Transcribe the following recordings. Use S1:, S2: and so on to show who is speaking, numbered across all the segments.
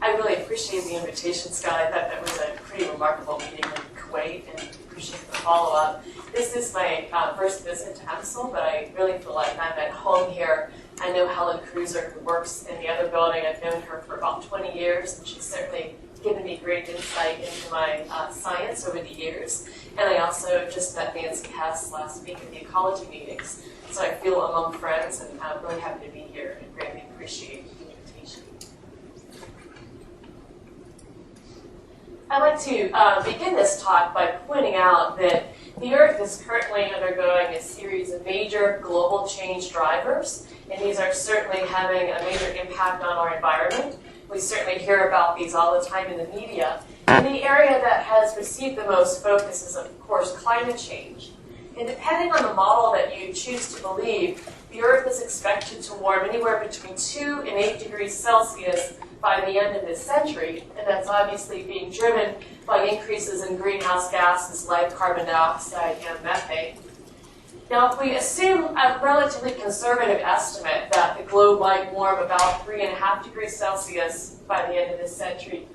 S1: I really appreciate the invitation, Scott. I thought that was a pretty remarkable meeting in Kuwait, and appreciate the follow-up. This is my first visit to EMSL, but I really feel like I'm at home here. I know Helen Cruiser, who works in the other building. I've known her for about 20 years, and she's certainly given me great insight into my science over the years. And I also just met Nancy Hess last week at the ecology meetings. So I feel among friends, and I'm really happy to be here and greatly appreciate the invitation. I'd like to begin this talk by pointing out that the Earth is currently undergoing a series of major global change drivers, and these are certainly having a major impact on our environment. We certainly hear about these all the time in the media. And the area that has received the most focus is, of course, climate change. And depending on the model that you choose to believe, the Earth is expected to warm anywhere between 2 and 8 degrees Celsius by the end of this century, and that's obviously being driven by increases in greenhouse gases like carbon dioxide and methane. Now, if we assume a relatively conservative estimate that the globe might warm about 3.5 degrees Celsius by the end of this century,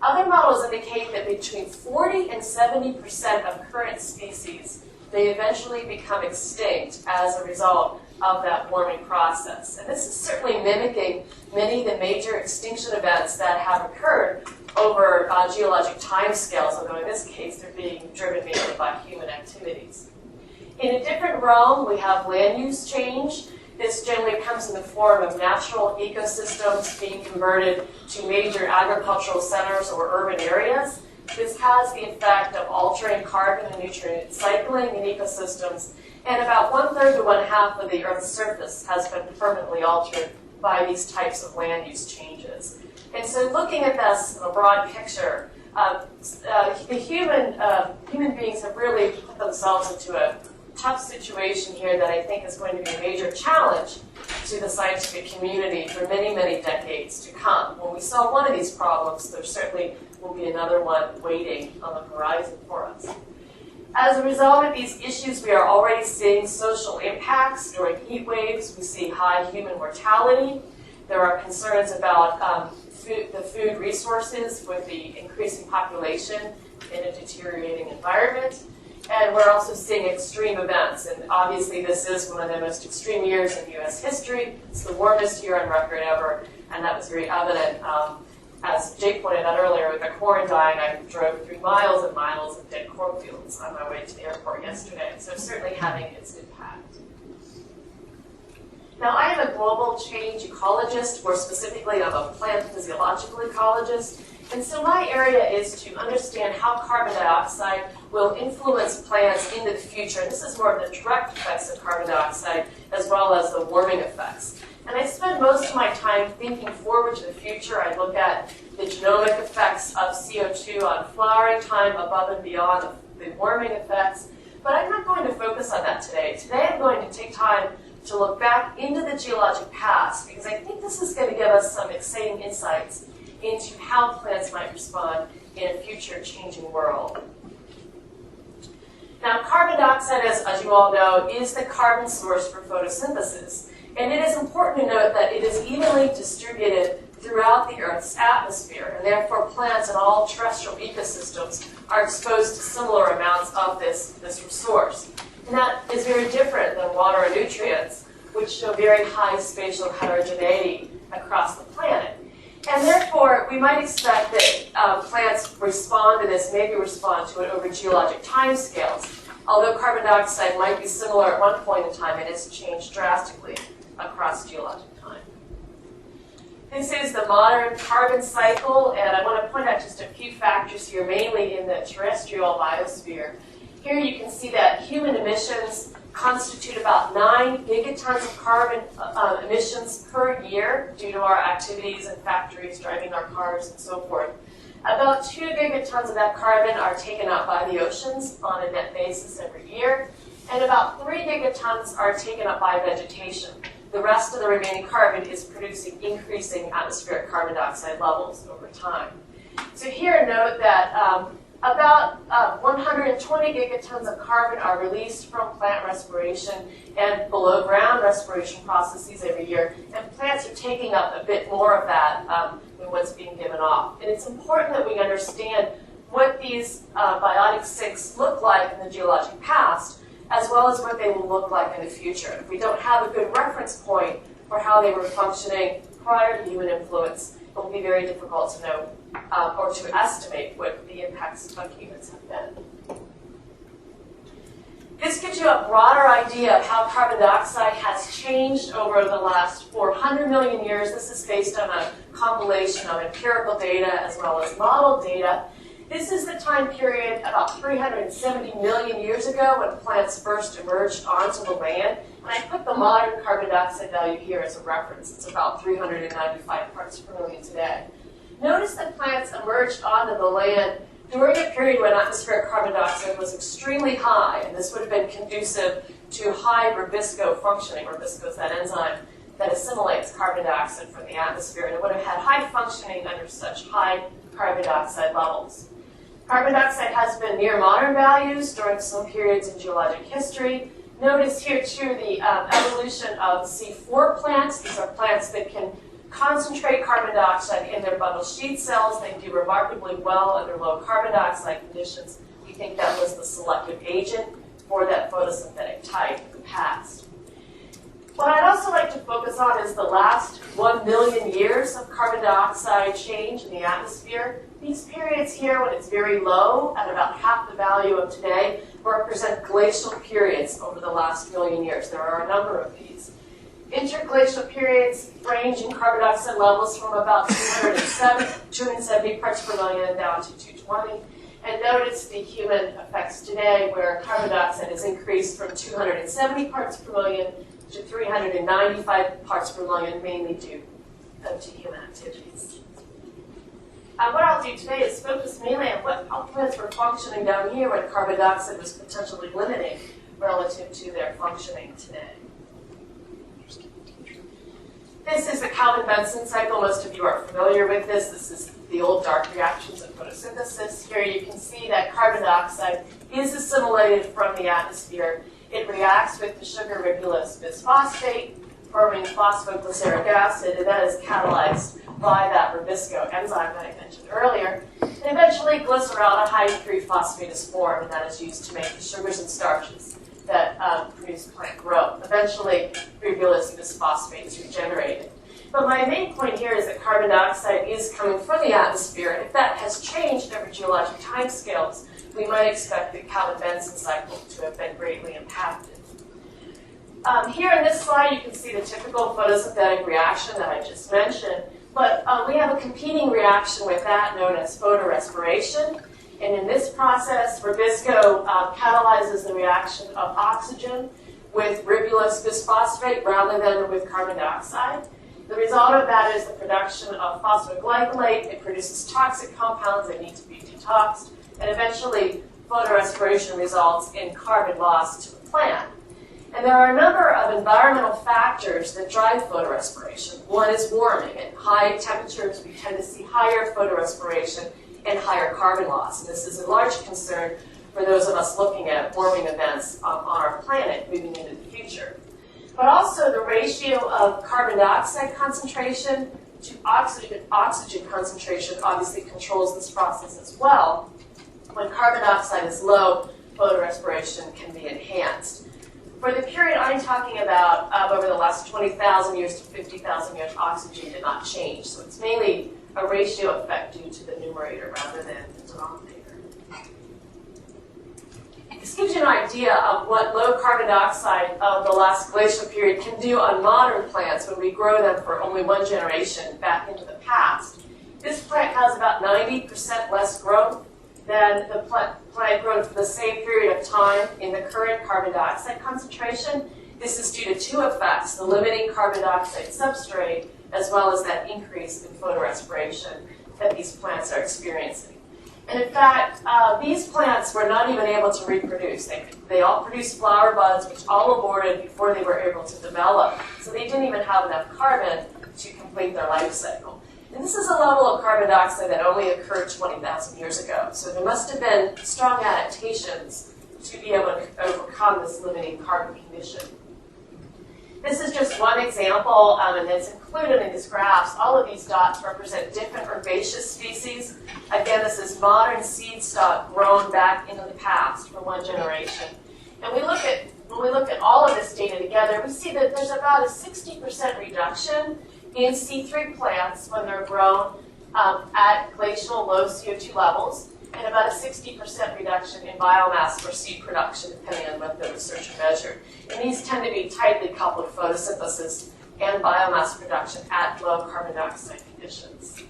S1: other models indicate that between 40 and 70% of current species may eventually become extinct as a result of that warming process. And this is certainly mimicking many of the major extinction events that have occurred over geologic timescales, although in this case they're being driven mainly by human activities. In a different realm, we have land use change. This generally comes in the form of natural ecosystems being converted to major agricultural centers or urban areas. This has the effect of altering carbon and nutrient cycling in ecosystems, and about 1/3 to 1/2 of the Earth's surface has been permanently altered by these types of land use changes. And so looking at this in a broad picture, human beings have really put themselves into a tough situation here that I think is going to be a major challenge to the scientific community for many, many decades to come. When we solve one of these problems, there certainly will be another one waiting on the horizon for us. As a result of these issues, we are already seeing social impacts. During heat waves, we see high human mortality. There are concerns about the food resources with the increasing population in a deteriorating environment. And we're also seeing extreme events. And obviously, this is one of the most extreme years in U.S. history. It's the warmest year on record ever. And that was very evident. As Jake pointed out earlier, with the corn dying, I drove through miles and miles of dead cornfields on my way to the airport yesterday. So certainly having its impact. Now, I am a global change ecologist. More specifically, I'm a plant physiological ecologist. And so my area is to understand how carbon dioxide will influence plants into the future. And this is more of the direct effects of carbon dioxide as well as the warming effects. And I spend most of my time thinking forward to the future. I look at the genomic effects of CO2 on flowering time above and beyond the warming effects. But I'm not going to focus on that today. Today I'm going to take time to look back into the geologic past, because I think this is going to give us some exciting insights into how plants might respond in a future changing world. Now, carbon dioxide, as you all know, is the carbon source for photosynthesis. And it is important to note that it is evenly distributed throughout the Earth's atmosphere, and therefore plants and all terrestrial ecosystems are exposed to similar amounts of this resource. And that is very different than water and nutrients, which show very high spatial heterogeneity across the planet. And therefore, we might expect that plants respond to this, maybe respond to it over geologic timescales. Although carbon dioxide might be similar at one point in time, it has changed drastically across geologic time. This is the modern carbon cycle, and I want to point out just a few factors here, mainly in the terrestrial biosphere. Here you can see that human emissions constitute about 9 gigatons of carbon emissions per year due to our activities in factories, driving our cars, and so forth. About 2 gigatons of that carbon are taken up by the oceans on a net basis every year, and about 3 gigatons are taken up by vegetation. The rest of the remaining carbon is producing increasing atmospheric carbon dioxide levels over time. So here note that about 120 gigatons of carbon are released from plant respiration and below ground respiration processes every year, and plants are taking up a bit more of that than what's being given off. And it's important that we understand what these biotic sinks look like in the geologic past, as well as what they will look like in the future. If we don't have a good reference point for how they were functioning prior to human influence, it will be very difficult to know or to estimate what the impacts of humans have been. This gives you a broader idea of how carbon dioxide has changed over the last 400 million years. This is based on a compilation of empirical data as well as model data. This is the time period about 370 million years ago when plants first emerged onto the land. And I put the modern carbon dioxide value here as a reference. It's about 395 parts per million today. Notice that plants emerged onto the land during a period when atmospheric carbon dioxide was extremely high, and this would have been conducive to high rubisco functioning. Rubisco is that enzyme that assimilates carbon dioxide from the atmosphere, and it would have had high functioning under such high carbon dioxide levels. Carbon dioxide has been near modern values during some periods in geologic history. Notice here, too, the evolution of C4 plants. These are plants that can concentrate carbon dioxide in their bundle sheath cells. They do remarkably well under low carbon dioxide conditions. We think that was the selective agent for that photosynthetic type in the past. What I'd also like to focus on is the last 1 million years of carbon dioxide change in the atmosphere. These periods here, when it's very low, at about half the value of today, represent glacial periods over the last million years. There are a number of these. Interglacial periods range in carbon dioxide levels from about 270 parts per million down to 220. And notice the human effects today where carbon dioxide has increased from 270 parts per million to 395 parts per million, mainly due to human activities. What I'll do today is focus mainly on how plants were functioning down here when carbon dioxide was potentially limiting relative to their functioning today. This is the Calvin-Benson cycle. Most of you are familiar with this. This is the old dark reactions of photosynthesis. Here you can see that carbon dioxide is assimilated from the atmosphere. It reacts with the sugar ribulose bisphosphate, forming phosphoglyceric acid, and that is catalyzed by that rubisco enzyme that I mentioned earlier. And eventually glyceraldehyde 3-phosphate is formed, and that is used to make the sugars and starches that produce plant growth. Eventually, ribulose bisphosphate is regenerated. But my main point here is that carbon dioxide is coming from the atmosphere, and if that has changed over geologic timescales, we might expect the Calvin-Benson cycle to have been greatly impacted. Here in this slide, you can see the typical photosynthetic reaction that I just mentioned, but we have a competing reaction with that known as photorespiration. And in this process, rubisco catalyzes the reaction of oxygen with ribulose bisphosphate rather than with carbon dioxide. The result of that is the production of phosphoglycolate. It produces toxic compounds that need to be detoxed. And eventually, photorespiration results in carbon loss to the plant. And there are a number of environmental factors that drive photorespiration. One is warming. At high temperatures, we tend to see higher photorespiration and higher carbon loss. And this is a large concern for those of us looking at warming events on our planet moving into the future. But also the ratio of carbon dioxide concentration to oxygen concentration obviously controls this process as well. When carbon dioxide is low, photorespiration can be enhanced. For the period I'm talking about, over the last 20,000 years to 50,000 years, oxygen did not change. So it's mainly a ratio effect due to the numerator rather than the denominator. This gives you an idea of what low carbon dioxide of the last glacial period can do on modern plants when we grow them for only one generation back into the past. This plant has about 90% less growth than the plant grown for the same period of time in the current carbon dioxide concentration. This is due to two effects, the limiting carbon dioxide substrate, as well as that increase in photorespiration that these plants are experiencing. And in fact, these plants were not even able to reproduce. They all produced flower buds, which all aborted before they were able to develop. So they didn't even have enough carbon to complete their life cycle. And this is a level of carbon dioxide that only occurred 20,000 years ago. So there must have been strong adaptations to be able to overcome this limiting carbon condition. This is just one example, and it's included in these graphs. All of these dots represent different herbaceous species. Again, this is modern seed stock grown back into the past for one generation. And when we look at all of this data together, we see that there's about a 60% reduction in C3 plants when they're grown at glacial low CO2 levels, and about a 60% reduction in biomass for seed production, depending on what the researcher measured. And these tend to be tightly coupled photosynthesis and biomass production at low carbon dioxide conditions.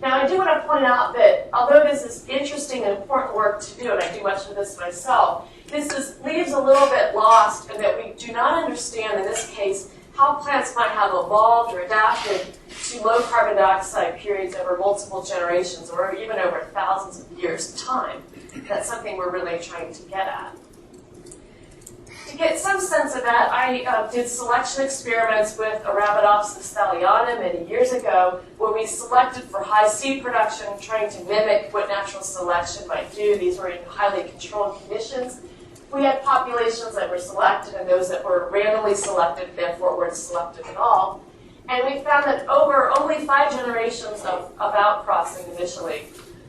S1: Now, I do want to point out that although this is interesting and important work to do, and I do much of this myself, this leaves a little bit lost in that we do not understand, in this case, how plants might have evolved or adapted to low carbon dioxide periods over multiple generations or even over thousands of years of time. That's something we're really trying to get at. To get some sense of that, I did selection experiments with Arabidopsis thaliana many years ago, where we selected for high seed production, trying to mimic what natural selection might do. These were in highly controlled conditions. We had populations that were selected and those that were randomly selected, therefore weren't selected at all. And we found that over only 5 generations of outcrossing initially,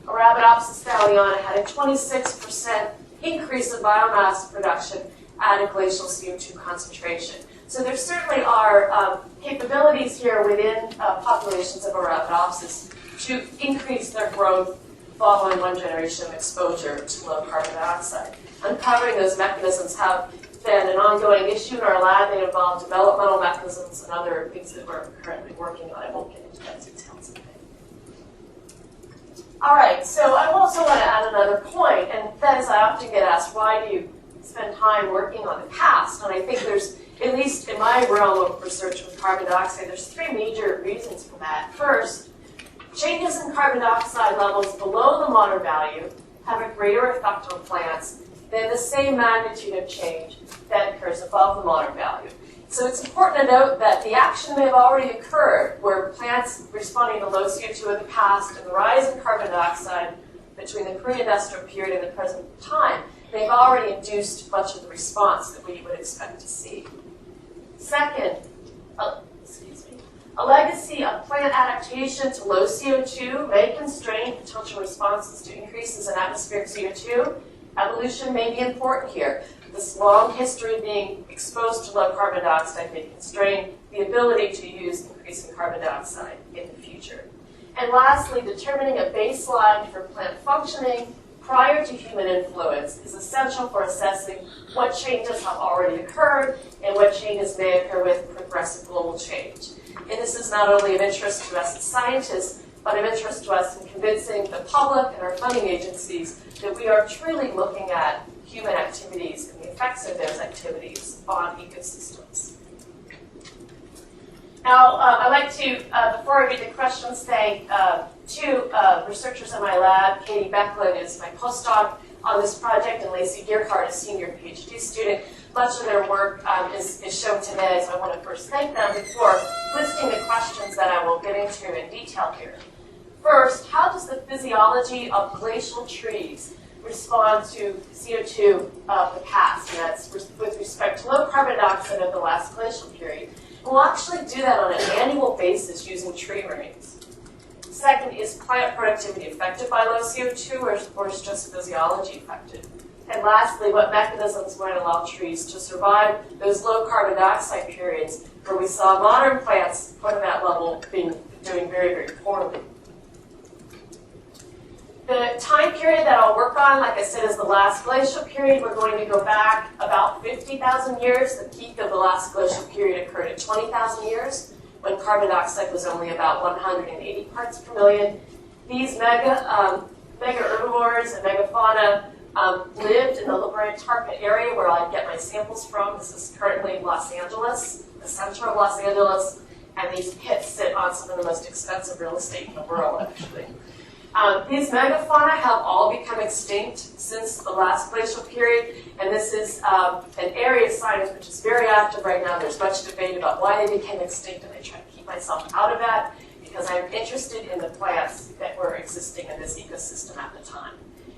S1: Arabidopsis thaliana had a 26% increase in biomass production at a glacial CO2 concentration. So there certainly are capabilities here within populations of Arabidopsis to increase their growth following one generation of exposure to low carbon dioxide. Uncovering those mechanisms have been an ongoing issue in our lab. They involve developmental mechanisms and other things that we're currently working on. I won't get into those details today. All right, so I also want to add another point, and that is I often get asked, why do you spend time working on the past? And I think there's, at least in my realm of research with carbon dioxide, there's 3 major reasons for that. First, changes in carbon dioxide levels below the Monner value have a greater effect on plants than the same magnitude of change that occurs above the Monner value. So it's important to note that the action may have already occurred where plants responding to low CO2 in the past and the rise in carbon dioxide between the pre-industrial period and the present time, they've already induced much of the response that we would expect to see. Second, a legacy of plant adaptation to low CO2 may constrain potential responses to increases in atmospheric CO2. Evolution may be important here. This long history of being exposed to low carbon dioxide may constrain the ability to use increasing carbon dioxide in the future. And lastly, determining a baseline for plant functioning prior to human influence is essential for assessing what changes have already occurred and what changes may occur with progressive global change. And this is not only of interest to us as scientists, but of interest to us in convincing the public and our funding agencies that we are truly looking at human activities and the effects of those activities on ecosystems. Now, I'd like to, before I read the questions, thank 2 researchers in my lab. Katie Becklin is my postdoc on this project, and Lacey Gearhart, a senior PhD student. Much of their work is shown today, so I want to first thank them before listing the questions that I will get into in detail here. First, how does the physiology of glacial trees respond to CO2 of the past? And that's with respect to low carbon dioxide of the last glacial period. And we'll actually do that on an annual basis using tree rings. Second, is plant productivity affected by low CO2, or is just physiology affected? And lastly, what mechanisms might allow trees to survive those low carbon dioxide periods where we saw modern plants put at that level doing very, very poorly? The time period that I'll work on, like I said, is the last glacial period. We're going to go back about 50,000 years. The peak of the last glacial period occurred at 20,000 years, when carbon dioxide was only about 180 parts per million. These mega herbivores and megafauna lived in the La Brea Tarpon area where I get my samples from. This is currently Los Angeles, the center of Los Angeles, and these pits sit on some of the most expensive real estate in the world, actually. These megafauna have all become extinct since the last glacial period, and this is an area of science which is very active right now. There's much debate about why they became extinct, and I try to keep myself out of that because I'm interested in the plants that were existing in this ecosystem at the time.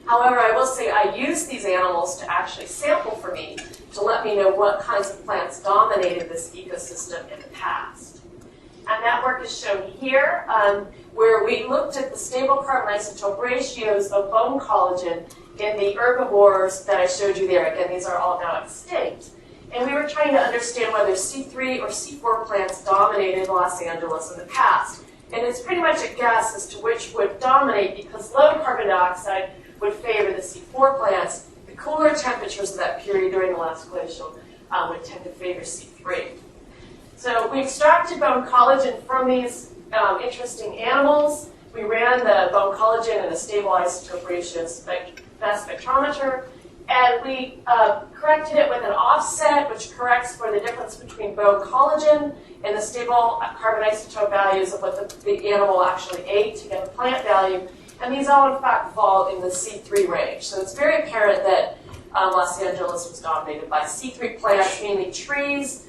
S1: However, I will say I use these animals to actually sample for me to let me know what kinds of plants dominated this ecosystem in the past. And that work is shown here, where we looked at the stable carbon isotope ratios of bone collagen in the herbivores that I showed you there. Again, these are all now extinct. And we were trying to understand whether C3 or C4 plants dominated Los Angeles in the past. And it's pretty much a guess as to which would dominate, because low carbon dioxide would favor the C4 plants. The cooler temperatures of that period during the last glacial would tend to favor C3. So we extracted bone collagen from these interesting animals. We ran the bone collagen in a stable isotope ratio mass spectrometer, and we corrected it with an offset, which corrects for the difference between bone collagen and the stable carbon isotope values of what the animal actually ate to get a plant value. And these all, in fact, fall in the C3 range. So it's very apparent that Los Angeles was dominated by C3 plants, mainly trees,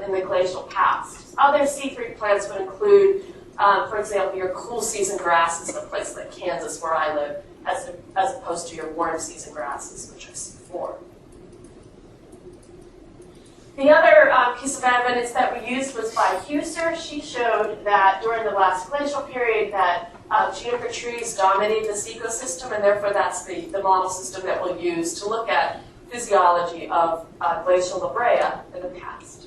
S1: in the glacial past. Other C3 plants would include, for example, your cool season grasses in a place like Kansas, where I live, as opposed to your warm season grasses, which are C4. The other piece of evidence that we used was by Husser. She showed that during the last glacial period that juniper trees dominated this ecosystem, and therefore that's the model system that we'll use to look at physiology of glacial La Brea in the past.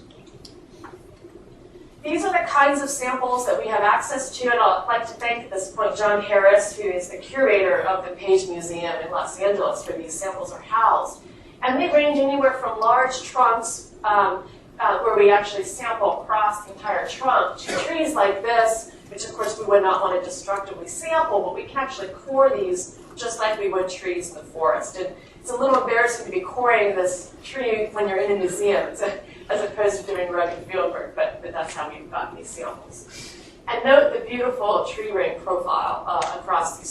S1: These are the kinds of samples that we have access to, and I'd like to thank at this point John Harris, who is the curator of the Page Museum in Los Angeles, where these samples are housed. And they range anywhere from large trunks, where we actually sample across the entire trunk, to trees like this, which of course we would not want to destructively sample, but we can actually core these just like we would trees in the forest. And it's a little embarrassing to be coring this tree when you're in a museum, as opposed to doing rugged field work, but that's how we've gotten these samples. And note the beautiful tree ring profile across these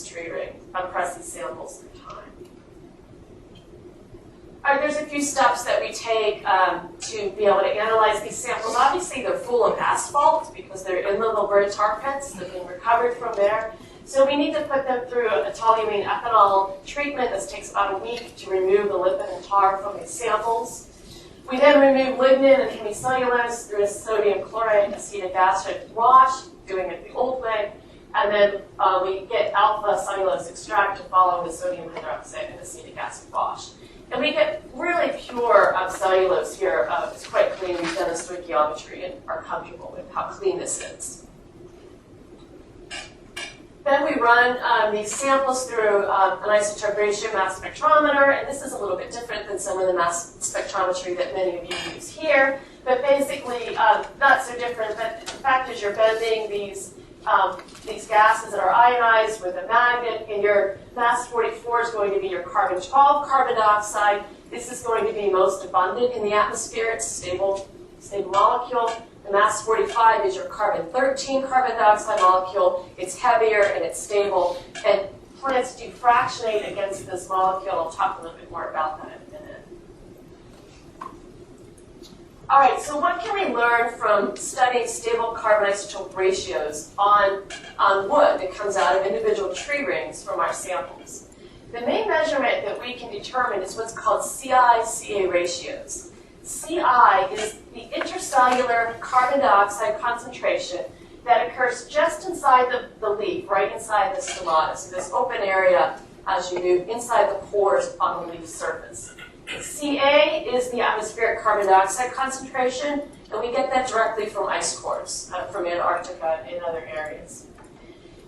S1: samples through time. All right, there's a few steps that we take to be able to analyze these samples. Obviously, they're full of asphalt because they're in the La Brea tar pits. They've been recovered from there. So we need to put them through a toluene ethanol treatment. This takes about a week to remove the lipid and tar from these samples. We then remove lignin and hemicellulose through a sodium chloride acetic acid wash, doing it the old way. And then we get alpha-cellulose extraction following the sodium hydroxide and acetic acid wash. And we get really pure cellulose here. It's quite clean. We've done a stoichiometry and are comfortable with how clean this is. Then we run these samples through an Isotope-Ratio mass spectrometer, and this is a little bit different than some of the mass spectrometry that many of you use here. But basically, not so different, but the fact is you're bending these gases that are ionized with a magnet, and your mass 44 is going to be your carbon-12 carbon dioxide. This is going to be most abundant in the atmosphere. It's a stable molecule. The mass 45 is your carbon-13 carbon dioxide molecule. It's heavier and it's stable. And plants do fractionate against this molecule. I'll talk a little bit more about that in a minute. All right, so what can we learn from studying stable carbon isotope ratios on wood that comes out of individual tree rings from our samples? The main measurement that we can determine is what's called CI-CA ratios. CI is the intercellular carbon dioxide concentration that occurs just inside the leaf, right inside the stomata. So this open area as you move inside the pores on the leaf surface. Ca is the atmospheric carbon dioxide concentration, and we get that directly from ice cores from Antarctica and other areas.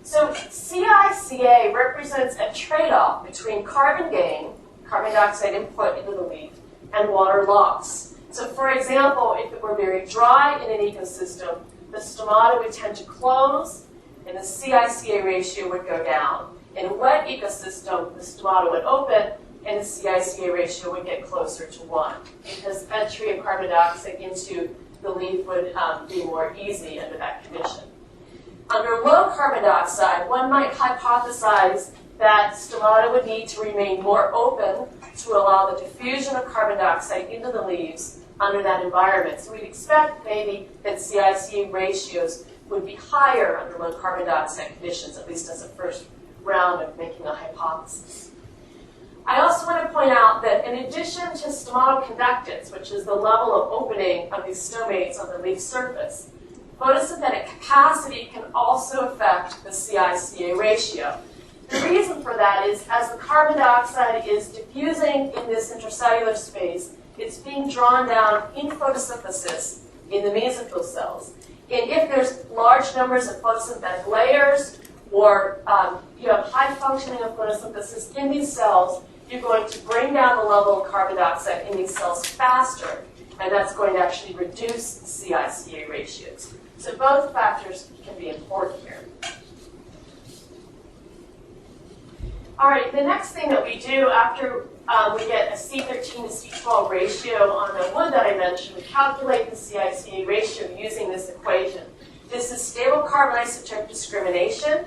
S1: So CI-CA represents a trade-off between carbon gain, carbon dioxide input into the leaf, and water loss. So for example, if it were very dry in an ecosystem, the stomata would tend to close, and the CI-CA ratio would go down. In a wet ecosystem, the stomata would open, and the CI-CA ratio would get closer to 1, because entry of carbon dioxide into the leaf would be more easy under that condition. Under low carbon dioxide, one might hypothesize that stomata would need to remain more open to allow the diffusion of carbon dioxide into the leaves under that environment. So we'd expect maybe that CI-CA ratios would be higher under low carbon dioxide conditions, at least as a first round of making a hypothesis. I also want to point out that in addition to stomatoconductance, which is the level of opening of these stomates on the leaf surface, photosynthetic capacity can also affect the CI-CA ratio. The reason for that is as the carbon dioxide is diffusing in this intercellular space, it's being drawn down in photosynthesis in the mesophyll cells. And if there's large numbers of photosynthetic layers or you have high functioning of photosynthesis in these cells, you're going to bring down the level of carbon dioxide in these cells faster, and that's going to actually reduce CI-CA ratios. So both factors can be important here. All right, the next thing that we do after we get a C13 to C12 ratio on the wood that I mentioned, we calculate the CI-CA ratio using this equation. This is stable carbon isotope discrimination.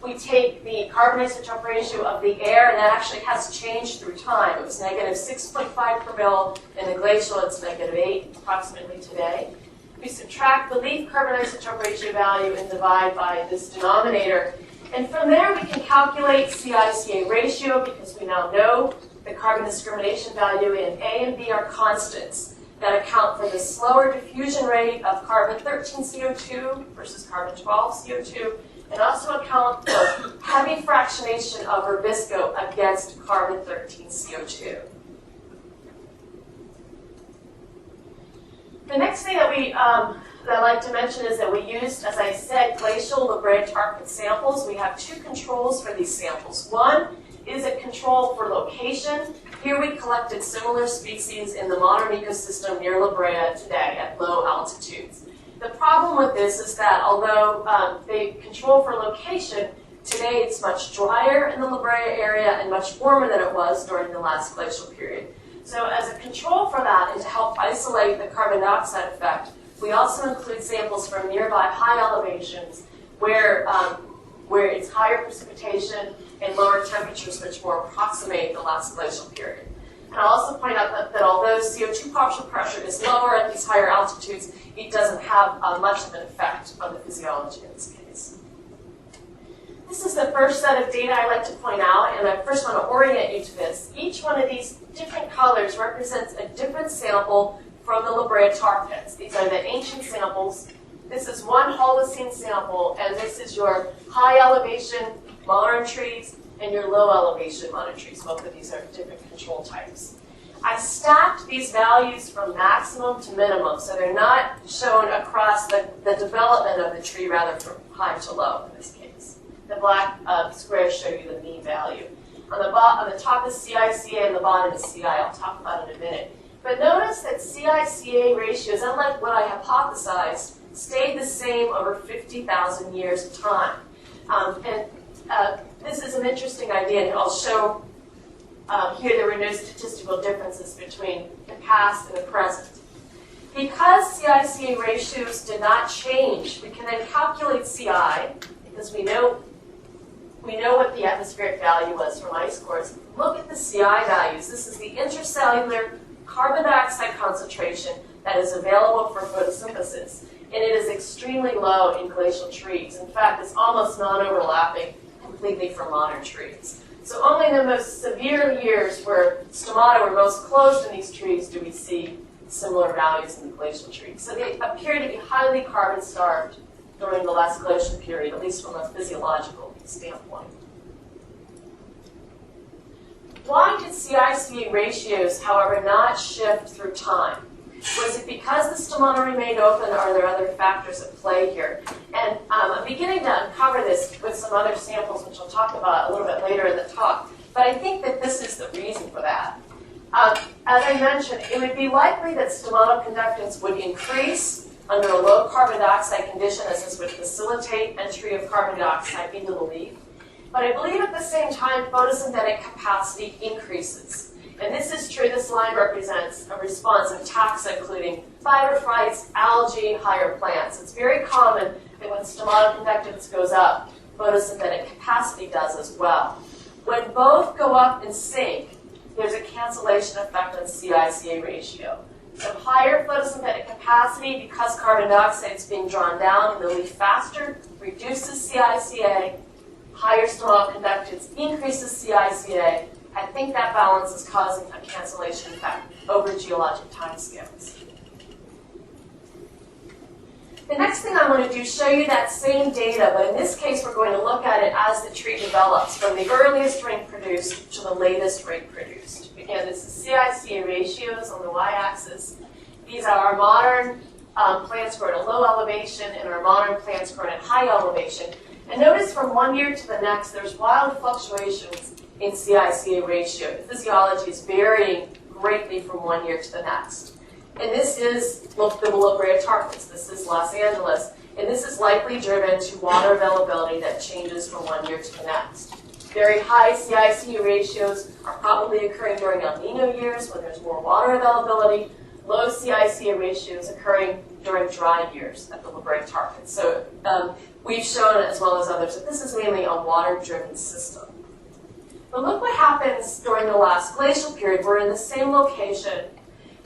S1: We take the carbon isotope ratio of the air, and that actually has changed through time. It was negative 6.5 per mil in the glacial, it's negative 8 approximately today. We subtract the leaf carbon isotope ratio value and divide by this denominator. And from there, we can calculate CI-CA ratio because we now know the carbon discrimination value in A and B are constants that account for the slower diffusion rate of carbon-13 CO2 versus carbon-12 CO2, and also account for heavy fractionation of rubisco against carbon-13 CO2. The next thing that I'd like to mention is that we used, as I said, glacial La Brea-Tarquin samples. We have two controls for these samples. One is a control for location. Here we collected similar species in the modern ecosystem near La Brea today at low altitudes. The problem with this is that although they control for location, today it's much drier in the La Brea area and much warmer than it was during the last glacial period. So as a control for that and to help isolate the carbon dioxide effect, we also include samples from nearby high elevations where it's higher precipitation and lower temperatures which more approximate the last glacial period. And I'll also point out that although CO2 partial pressure is lower at these higher altitudes, it doesn't have much of an effect on the physiology in this case. This is the first set of data I'd like to point out, and I first want to orient you to this. Each one of these different colors represents a different sample from the La Brea tar pits. These are the ancient samples. This is one Holocene sample, and this is your high elevation modern trees and your low elevation modern trees. Both of these are different control types. I stacked these values from maximum to minimum, so they're not shown across the development of the tree, rather from high to low in this case. The black squares show you the mean value. On the top is CI-CA and the bottom is CI. I'll talk about it in a minute. But notice that CI-CA ratios, unlike what I hypothesized, stayed the same over 50,000 years of time. This is an interesting idea, and I'll show here there were no statistical differences between the past and the present. Because CI-CA ratios did not change, we can then calculate CI, because we know what the atmospheric value was from ice cores. Look at the CI values. This is the intercellular carbon dioxide concentration that is available for photosynthesis. And it is extremely low in glacial trees. In fact, it's almost non-overlapping completely for modern trees. So only in the most severe years where stomata were most closed in these trees do we see similar values in the glacial trees. So they appear to be highly carbon-starved during the last glacial period, at least from a physiological standpoint. Why did CI-CA ratios, however, not shift through time? Was it because the stomata remained open, or are there other factors at play here? And I'm beginning to uncover this with some other samples, which I'll talk about a little bit later in the talk. But I think that this is the reason for that. As I mentioned, it would be likely that stomatoconductance would increase under a low carbon dioxide condition, as this would facilitate entry of carbon dioxide into the leaf. But I believe at the same time, photosynthetic capacity increases. And this is true. This line represents a response of taxa, including phytophytes, algae, higher plants. It's very common that when stomatoconductance goes up, photosynthetic capacity does as well. When both go up in sync, there's a cancellation effect on CI-CA ratio. So higher photosynthetic capacity, because carbon dioxide is being drawn down in the leaf faster, reduces CI-CA. Higher stomatoconductance increases CI-CA, I think that balance is causing a cancellation effect over geologic timescales. The next thing I want to do is show you that same data, but in this case we're going to look at it as the tree develops, from the earliest ring produced to the latest ring produced. Again, this is CI/CA ratios on the y-axis. These are our modern plants grown at low elevation and our modern plants grown at high elevation. And notice from one year to the next, there's wild fluctuations in CI/CA ratio. The physiology is varying greatly from one year to the next. And this is the La Brea tarpons. This is Los Angeles. And this is likely driven to water availability that changes from one year to the next. Very high CI/CA ratios are probably occurring during El Nino years when there's more water availability. Low CI/CA ratios occurring during dry years at the La Brea tarpons. So we've shown, as well as others, that this is mainly a water-driven system. But look what happens during the last glacial period. We're in the same location.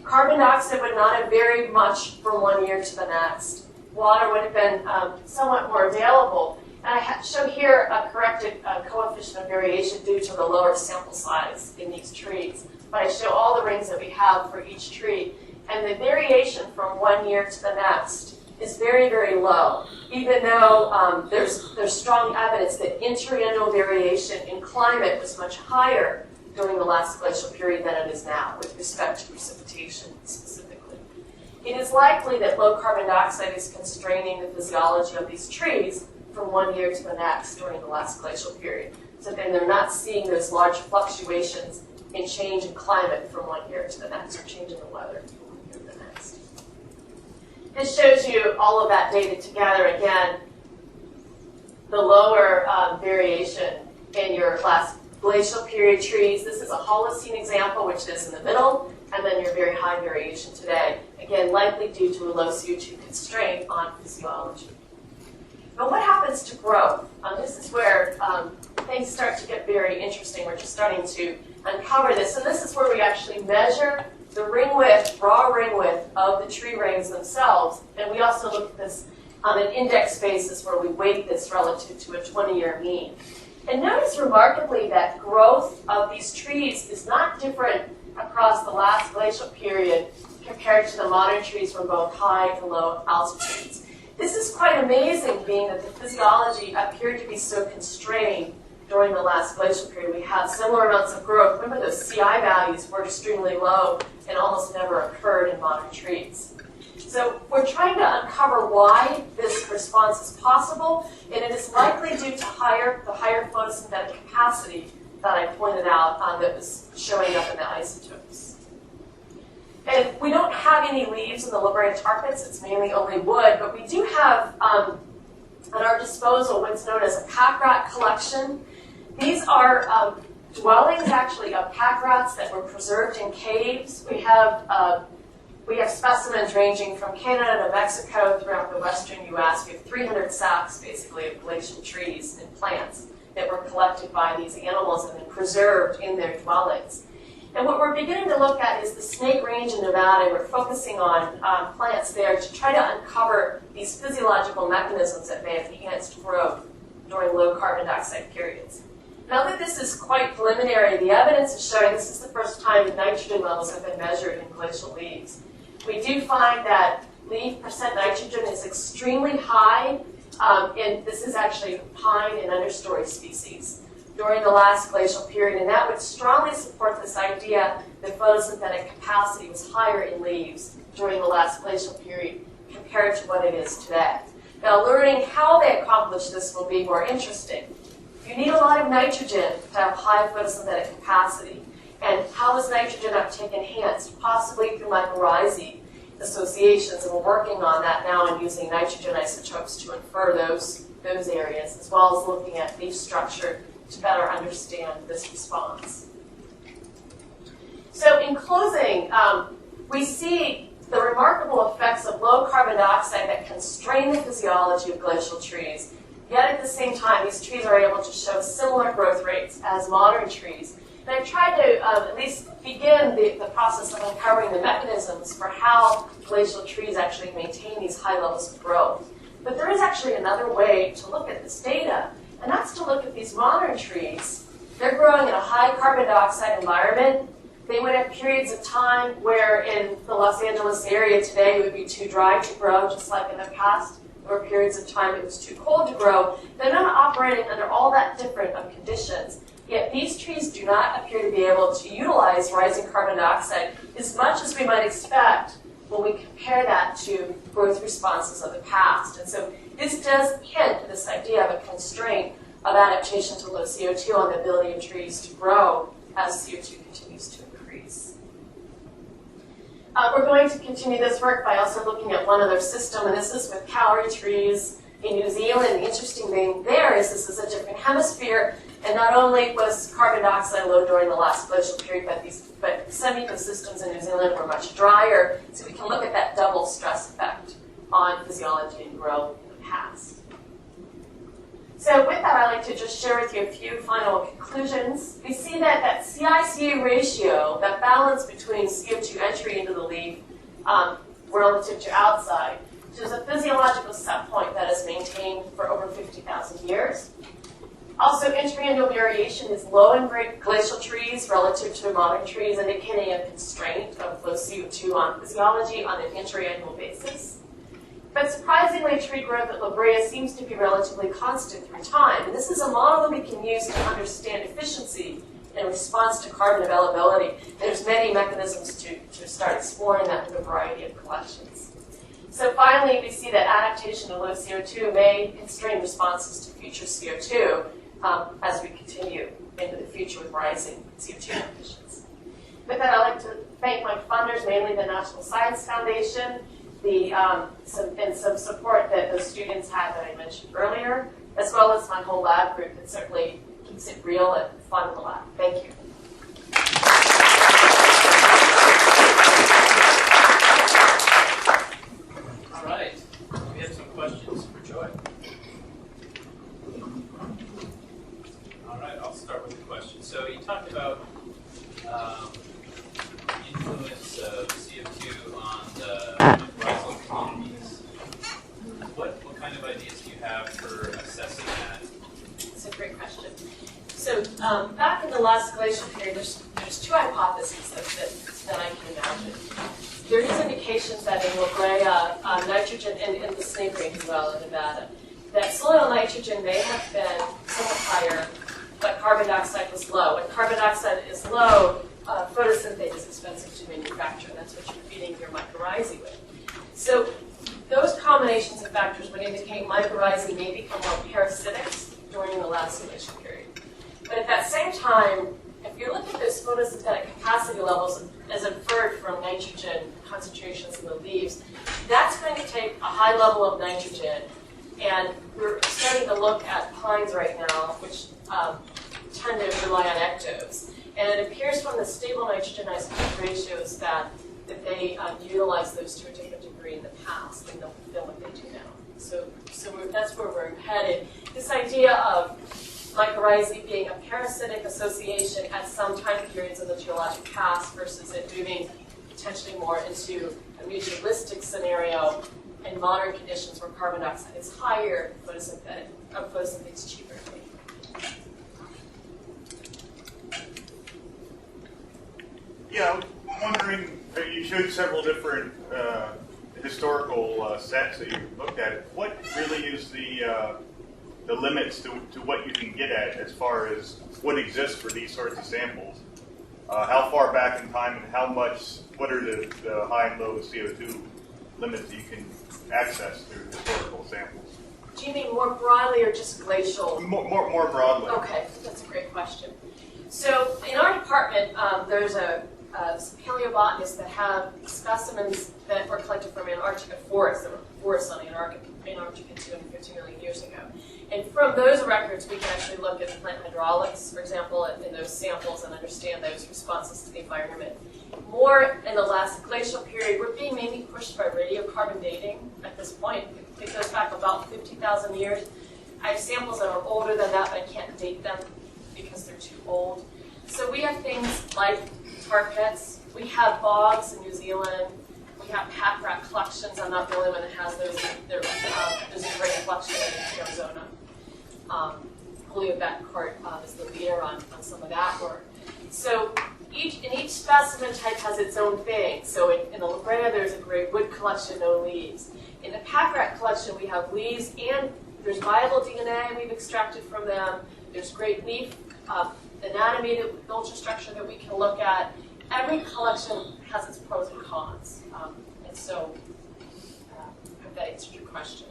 S1: Carbon dioxide would not have varied much from one year to the next. Water would have been somewhat more available. And I show here a corrected coefficient of variation due to the lower sample size in these trees. But I show all the rings that we have for each tree. And the variation from one year to the next is very, very low, even though there's strong evidence that inter-annual variation in climate was much higher during the last glacial period than it is now, with respect to precipitation specifically. It is likely that low carbon dioxide is constraining the physiology of these trees from one year to the next during the last glacial period. So then they're not seeing those large fluctuations in change in climate from one year to the next, or change in the weather from one year to the next. This shows you all of that data together. Again, the lower variation in your last glacial period trees. This is a Holocene example, which is in the middle, and then your very high variation today. Again, likely due to a low CO2 constraint on physiology. But what happens to growth? This is where things start to get very interesting. We're just starting to uncover this. And this is where we actually measure the ring width, raw ring width of the tree rings themselves. And we also look at this on an index basis where we weight this relative to a 20-year mean. And notice remarkably that growth of these trees is not different across the last glacial period compared to the modern trees from both high and low altitudes. This is quite amazing, being that the physiology appeared to be so constrained during the last glacial period. We had similar amounts of growth. Remember, those CI values were extremely low and almost never occurred in modern trees. So we're trying to uncover why this response is possible, and it is likely due to the higher photosynthetic capacity that I pointed out that was showing up in the isotopes. And we don't have any leaves in the La Brea tarpons. It's mainly only wood, but we do have at our disposal what's known as a Packrat collection. These are dwellings, actually, of pack rats that were preserved in caves. We have specimens ranging from Canada to Mexico throughout the western U.S. We have 300 sacks, basically, of glacial trees and plants that were collected by these animals and then preserved in their dwellings. And what we're beginning to look at is the Snake Range in Nevada. We're focusing on plants there to try to uncover these physiological mechanisms that may have enhanced growth during low carbon dioxide periods. Now that this is quite preliminary, the evidence is showing this is the first time that nitrogen levels have been measured in glacial leaves. We do find that leaf percent nitrogen is extremely high, and this is actually pine and understory species during the last glacial period, and that would strongly support this idea that photosynthetic capacity was higher in leaves during the last glacial period compared to what it is today. Now, learning how they accomplish this will be more interesting. You need a lot of nitrogen to have high photosynthetic capacity. And how is nitrogen uptake enhanced? Possibly through mycorrhizae associations, and we're working on that now and using nitrogen isotopes to infer those areas, as well as looking at leaf structure to better understand this response. So in closing, we see the remarkable effects of low carbon dioxide that constrain the physiology of glacial trees. Yet at the same time, these trees are able to show similar growth rates as modern trees. And I tried to at least begin the process of uncovering the mechanisms for how glacial trees actually maintain these high levels of growth. But there is actually another way to look at this data, and that's to look at these modern trees they're growing in a high carbon dioxide environment. They would have periods of time where in the Los Angeles area today it would be too dry to grow, just like in the past, or periods of time it was too cold to grow. They're not operating under all that different of conditions. Yet these trees do not appear to be able to utilize rising carbon dioxide as much as we might expect when we compare that to growth responses of the past. And so this does hint at this idea of a constraint of adaptation to low CO2 on the ability of trees to grow as CO2 continues to increase. We're going to continue this work by also looking at one other system, and this is with kauri trees in New Zealand. The interesting thing there is this is a different hemisphere, and not only was carbon dioxide low during the last glacial period, but some ecosystems in New Zealand were much drier, so we can look at that double stress effect on physiology and growth in the past. So with that, I'd like to just share with you a few final conclusions. We see that that CI-CO ratio, that balance between CO2 entry into the leaf relative to outside, shows a physiological set point that is maintained for over 50,000 years. Also, interannual variation is low in glacial trees relative to modern trees, indicating a constraint of low CO2 on physiology on an interannual basis. But surprisingly, tree growth at La Brea seems to be relatively constant through time. And this is a model that we can use to understand efficiency in response to carbon availability. There's many mechanisms to start exploring that with a variety of collections. So finally, we see that adaptation to low CO2 may constrain responses to future CO2 as we continue into the future with rising CO2 emissions. With that, I'd like to thank my funders, mainly the National Science Foundation, some support that those students had that I mentioned earlier, as well as my whole lab group that certainly keeps it real and fun in the lab. Thank you.
S2: All right. We have some questions for Joy. All right, I'll start with the question. So you talked about influence of CO2 on the mycorrhizal communities. What kind of ideas do you have for assessing that?
S1: That's a great question. So back in the last glacial period, there's two hypotheses that I can imagine. There is indications that in La Brea, nitrogen, and the Snake Range as well in Nevada, that soil nitrogen may have been somewhat higher, but carbon dioxide was low. When carbon dioxide is low, photosynthase is expensive to manufacture, and that's what you're feeding your mycorrhizae with. So those combinations of factors would indicate mycorrhizae may become more parasitic during the last glacial period. But at that same time, if you look at those photosynthetic capacity levels as inferred from nitrogen concentrations in the leaves, that's going to take a high level of nitrogen. And we're starting to look at pines right now, which tend to rely on ectoves. And it appears from the stable nitrogen isotope ratios that they utilize those to a different degree in the past than what they do now. So that's where we're headed. This idea of mycorrhizae being a parasitic association at some time periods in the geologic past versus it moving potentially more into a mutualistic scenario in modern conditions where carbon dioxide is higher, photosynthetic is cheaper.
S3: Yeah, I'm wondering, you showed several different historical sets that you looked at. What really is the limits to what you can get at as far as what exists for these sorts of samples? How far back in time and how much, what are the high and low CO2 limits that you can access through historical samples?
S1: Do you mean more broadly or just glacial?
S3: More broadly.
S1: Okay, that's a great question. So in our department, there's some paleobotanists that have specimens that were collected from Antarctica forests. There were forests on Antarctica 250 million years ago. And from those records, we can actually look at plant hydraulics, for example, in those samples and understand those responses to the environment. More in the last glacial period, we're being mainly pushed by radiocarbon dating at this point. It goes back about 50,000 years. I have samples that are older than that, but I can't date them because they're too old. So we have things like tar pits. We have bogs in New Zealand. We have Packrat collections. I'm not the only one that has those. There's a great collection in Arizona. Julio Betancourt is the leader on on some of that work. So each specimen type has its own thing. So in the La Brea, there's a great wood collection, no leaves. In the Packrat collection, we have leaves and there's viable DNA we've extracted from them. There's great leaf anatomy, ultrastructure that we can look at. Every collection has its pros and cons. And so I hope that answered your question.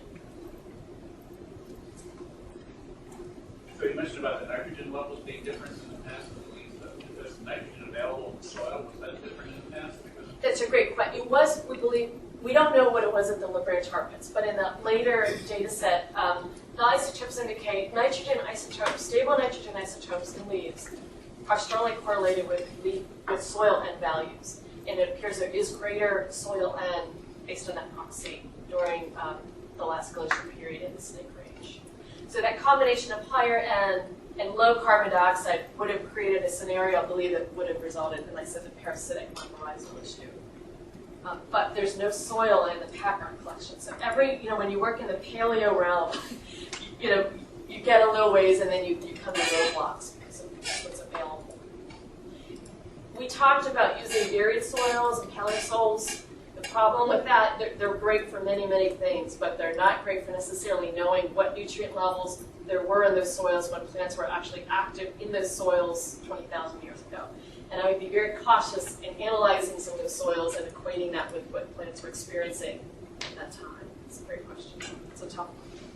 S4: So you mentioned about the nitrogen levels being different in the past with the leaves. Is nitrogen available in the soil? Was that different in the past? Because
S1: That's a great question. It was, we believe, we don't know what it was at the La Brea tar pits, but in the later data set, the isotopes indicate nitrogen isotopes, stable nitrogen isotopes in leaves are strongly correlated with soil N values. And it appears there is greater soil N based on that proxy during the last glacial period in the snake range. So that combination of higher N and low carbon dioxide would have created a scenario, I believe, that would have resulted in, like I said, the parasitic mycorrhizal issue. But there's no soil in the Packrat collection. So when you work in the paleo realm, you get a little ways and then you come to roadblocks because of what's available. We talked about using varied soils and calisols. The problem with that, they're great for many, many things, but they're not great for necessarily knowing what nutrient levels there were in those soils when plants were actually active in those soils 20,000 years ago. And I would be very cautious in analyzing some of those soils and equating that with what plants were experiencing at that time. It's a great question. It's a tough one.